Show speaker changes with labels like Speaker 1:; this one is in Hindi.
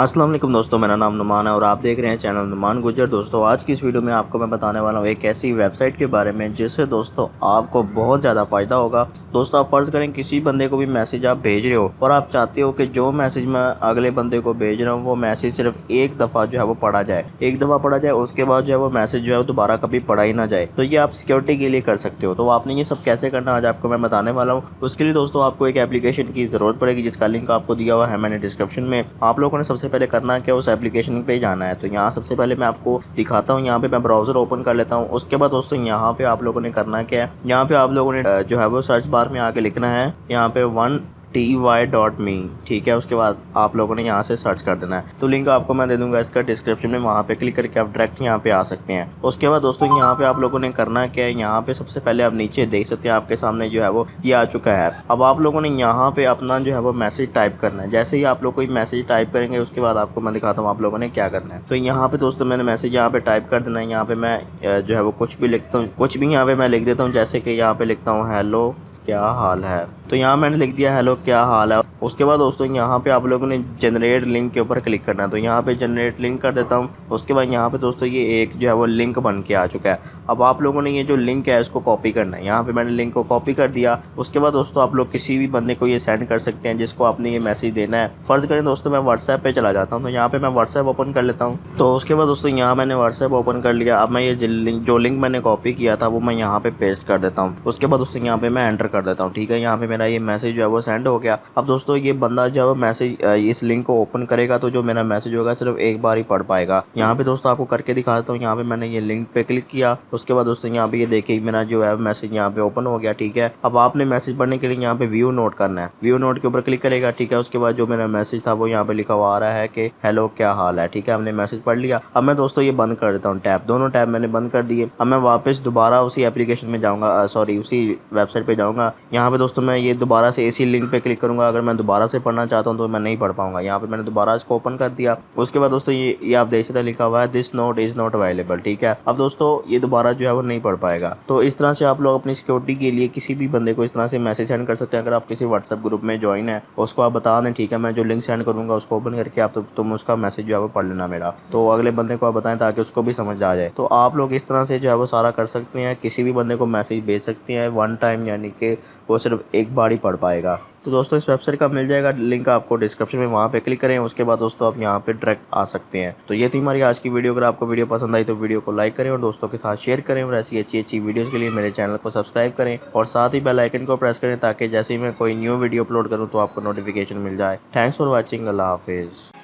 Speaker 1: अस्सलाम वालेकुम दोस्तों, मेरा नाम नुमान है और आप देख रहे हैं चैनल नुमान गुज्जर। दोस्तों आज की इस वीडियो में आपको मैं बताने वाला हूँ एक ऐसी वेबसाइट के बारे में जिससे दोस्तों आपको बहुत ज़्यादा फ़ायदा होगा। दोस्तों आप फ़र्ज़ करें किसी बंदे को भी मैसेज आप भेज रहे हो और आप चाहते हो कि जो मैसेज मैं अगले बंदे को भेज रहा हूँ वो मैसेज सिर्फ एक दफ़ा जो है वो पढ़ा जाए, एक दफ़ा पढ़ा जाए, उसके बाद जो है वो मैसेज जो है वो दोबारा कभी पढ़ा ही ना जाए। तो ये आप सिक्योरिटी के लिए कर सकते हो। तो आपने ये सब कैसे करना आज आपको मैं बताने वाला हूँ। उसके लिए दोस्तों आपको एक एप्लीकेशन की ज़रूरत पड़ेगी जिसका लिंक आपको दिया हुआ है मैंने डिस्क्रिप्शन में। आप लोगों ने सबसे पहले करना है क्या, उस एप्लीकेशन पे जाना है। तो यहाँ सबसे पहले मैं आपको दिखाता हूँ, यहाँ पे मैं ब्राउज़र ओपन कर लेता हूँ। उसके बाद दोस्तों यहाँ पे आप लोगों ने करना क्या है, यहाँ पे आप लोगों ने जो है वो सर्च बार में आके लिखना है यहाँ पे ty.me, ठीक है। उसके बाद आप लोगों ने यहाँ से सर्च कर देना है। तो लिंक आपको मैं दे दूंगा इसका डिस्क्रिप्शन में, वहाँ पे क्लिक करके आप डायरेक्ट यहाँ पे आ सकते हैं। उसके बाद दोस्तों यहाँ पे आप लोगों ने करना क्या है, यहाँ पे सबसे पहले आप नीचे देख सकते हैं आपके सामने जो है वो ये आ चुका है। अब आप लोगों ने यहाँ पे अपना जो है वो मैसेज टाइप करना है। जैसे ही आप लोग कोई मैसेज टाइप करेंगे उसके बाद आपको मैं दिखाता हूँ आप लोगों ने क्या करना है। तो यहाँ पे दोस्तों मैंने मैसेज यहाँ पे टाइप कर देना है। यहाँ पे मैं जो है वो कुछ भी लिखता हूँ, कुछ भी यहाँ पे मैं लिख देता हूँ। जैसे कि यहाँ पे लिखता हूँ हेलो क्या हाल है। तो यहाँ मैंने लिख दिया हेलो क्या हाल है। उसके बाद दोस्तों यहाँ पे आप लोगों ने जनरेट लिंक के ऊपर क्लिक करना है। तो यहाँ पे जनरेट लिंक कर देता हूँ। उसके बाद यहाँ पे दोस्तों ये एक जो है वो लिंक बन के आ चुका है। अब आप लोगों ने ये जो लिंक है इसको कॉपी करना है। यहाँ पे मैंने लिंक को कॉपी कर दिया। उसके बाद दोस्तों आप लोग किसी भी बंदे को ये सेंड कर सकते हैं जिसको आपने ये मैसेज देना है। फर्ज करें दोस्तों मैं व्हाट्सएप पे चला जाता हूँ, तो यहाँ पे मैं व्हाट्सएप ओपन कर लेता हूँ। तो उसके बाद दोस्तों यहाँ मैंने व्हाट्सएप ओपन कर लिया। अब मैं ये जो लिंक मैंने कॉपी किया था वो मैं यहाँ पे पेस्ट कर देता हूँ। उसके बाद दोस्तों यहाँ पे मैं एंटर कर देता हूँ, ठीक है। यहाँ पे मेरा ये मैसेज जो है वो सेंड हो गया। अब दोस्तों ये बंदा जो है मैसेज इस लिंक को ओपन करेगा तो जो मेरा मैसेज होगा सिर्फ एक बार ही पढ़ पाएगा। यहाँ पे दोस्तों आपको करके दिखा देता हूँ। यहाँ पे मैंने ये लिंक पे क्लिक किया। उसके बाद दोस्तों यहाँ पे ये देखिए मेरा जो है मैसेज यहाँ पे ओपन हो गया, ठीक है। अब आपने मैसेज पढ़ने के लिए यहाँ पे व्यू नोट करना है। व्यू नोट के ऊपर क्लिक करेगा, ठीक है। उसके बाद जो मेरा मैसेज था वो यहाँ पे लिखा हुआ आ रहा है कि हेलो क्या हाल है, ठीक है। हमने मैसेज पढ़ लिया। अब मैं दोस्तों ये बंद कर देता हूँ टैब, दोनों टैब मैंने बंद कर दिए। अब मैं वापस दोबारा उसी एप्लीकेशन में जाऊँगा, सॉरी उसी वेबसाइट पे जाऊँगा। यहाँ पे दोस्तों मैं ये दोबारा से इसी लिंक पे क्लिक करूँगा। अगर मैं दोबारा से पढ़ना चाहता हूँ तो मैं नहीं पढ़ पाऊंगा। यहाँ पे मैंने दोबारा इसको ओपन कर दिया। उसके बाद दोस्तों ये आप देख सकते हैं लिखा हुआ है this note is not available, ठीक है। अब दोस्तों ये दोबारा जो है वो नहीं पढ़ पाएगा। तो इस तरह से आप लोग अपनी सिक्योरिटी के लिए किसी भी बंदे को इस तरह से मैसेज सेंड कर सकते हैं। अगर आप किसी व्हाट्सएप ग्रुप में ज्वाइन है उसको आप बता दें, ठीक है। मैं जो लिंक सेंड करूँगा उसको ओपन करके आप तुम उसका मैसेज जो है वो पढ़ लेना मेरा, तो अगले बंदे को आप बताएं ताकि उसको भी समझ आ जाए। तो आप लोग इस तरह से जो है वो सारा कर सकते हैं, किसी भी बंदे को मैसेज भेज सकते हैं वन टाइम, यानी कि वो सिर्फ एक बार ही पढ़ पाएगा। तो दोस्तों इस वेबसाइट का मिल जाएगा लिंक आपको डिस्क्रिप्शन में, वहाँ पे क्लिक करें। उसके बाद दोस्तों आप यहाँ पे डायरेक्ट आ सकते हैं। तो ये थी हमारी आज की वीडियो। अगर आपको वीडियो पसंद आई तो वीडियो को लाइक करें और दोस्तों के साथ शेयर करें। और ऐसी अच्छी वीडियोज़ के लिए मेरे चैनल को सब्सक्राइब करें और साथ ही बेल आइकन को प्रेस करें ताकि जैसे ही मैं कोई न्यू वीडियो अपलोड करूँ तो आपको नोटिफिकेशन मिल जाए। Thanks for watching. अल्लाह हाफिज़।